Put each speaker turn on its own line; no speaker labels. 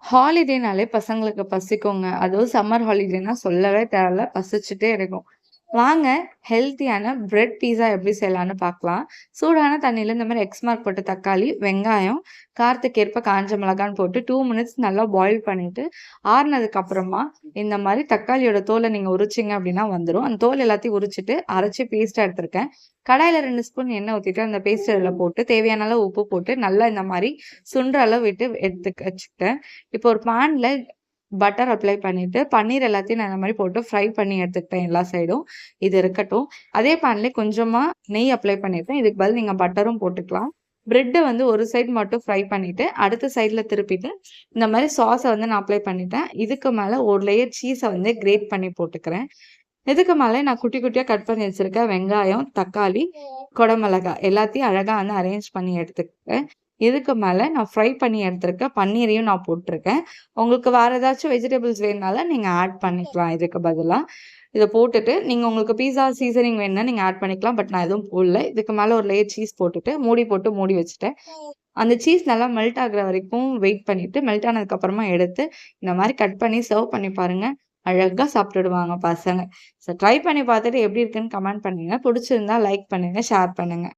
ஹாலிடேனாலே பசங்களுக்கு பசிக்குங்க. அதுவும் சம்மர் ஹாலிடேனா சொல்லவே தேவையில்ல. பசிச்சுட்டே இருக்கும். வாங்க ஹெல்த்தியான பிரெட் பீஸா எப்படி செய்யலான்னு பார்க்கலாம். சூடான தண்ணீல இந்த மாரி எக்ஸ் மார்க் போட்ட தக்காளி, வெங்காயம், காரத்துக்கேற்ப காஞ்ச மிளகான்னு போட்டு 2 மினிட்ஸ் நல்லா பாயில் பண்ணிட்டு, ஆறுனதுக்கு அப்புறமா இந்த மாரி தக்காளியோட தோல நீங்க உரிச்சீங்க அப்படின்னா வந்துரும். அந்த தோல் எல்லாத்தையும் உரிச்சுட்டு, அரைச்சு பேஸ்ட்டா எடுத்திருக்கேன். கடாயில 2 ஸ்பூன் எண்ணெய் ஊத்திட்டு, அந்த பேஸ்ட் அதில போட்டு, தேவையான அளவு உப்பு போட்டு, நல்லா இந்த மாரி சுண்டுற அளவு விட்டு எடுத்து வச்சுக்கிட்டேன். இப்போ ஒரு பேன்ல பட்டர் அப்ளை பண்ணிட்டு, பன்னீர் எல்லாத்தையும் நான் இந்த மாரி போட்டு ஃப்ரை பண்ணி எடுத்துக்கிட்டேன் எல்லா சைடும். இது இருக்கட்டும். அதே பேன்லயே கொஞ்சமா நெய் அப்ளை பண்ணியிருக்கேன். இதுக்கு பதில் நீங்க பட்டரும் போட்டுக்கலாம். பிரெட்ட வந்து ஒரு சைடு மட்டும் ஃப்ரை பண்ணிட்டு, அடுத்த சைடுல திருப்பிட்டு, இந்த மாரி சாஸ வந்து நான் அப்ளை பண்ணிட்டேன். இதுக்கு மேல ஒரு லேயர் சீஸ வந்து கிரேட் பண்ணி போட்டுக்கிறேன். இதுக்கு மேல நான் குட்டி குட்டியா கட் பண்ணி வச்சிருக்க வெங்காயம், தக்காளி, கொடமிளகாய் எல்லாத்தையும் அழகா வந்து அரேஞ்ச் பண்ணி எடுத்துக்கிட்டேன். இதுக்கு மேல நான் ஃப்ரை பண்ணி எடுத்திருக்க பன்னீரையும் நான் போட்டுருக்கேன். உங்களுக்கு வேற ஏதாச்சும் வெஜிடபிள்ஸ் வேணுனாலும் நீங்க ஆட் பண்ணிக்கலாம் இதுக்கு பதிலா. இத போட்டுட்டு நீங்க உங்களுக்கு பீஸா சீசனிங் வேணுனா நீங்க ஆட் பண்ணிக்கலாம். பட் நான் எதுவும் போடல. இதுக்கு மேல ஒரு லேயர் சீஸ் போட்டுட்டு மூடி போட்டு மூடி வச்சுட்டேன். அந்த சீஸ் நல்லா மெல்ட் ஆகுற வரைக்கும் வெயிட் பண்ணிட்டு, மெல்ட் ஆனதுக்கு அப்புறமா எடுத்து இந்த மாரி கட் பண்ணி சர்வ் பண்ணி பாருங்க. அழகா சாப்பிட்டுடுவாங்க பசங்க. ஸோ ட்ரை பண்ணி பார்த்துட்டு எப்படி இருக்குன்னு கமெண்ட் பண்ணுங்க. புடிச்சிருந்தா லைக் பண்ணுங்க, ஷேர் பண்ணுங்க.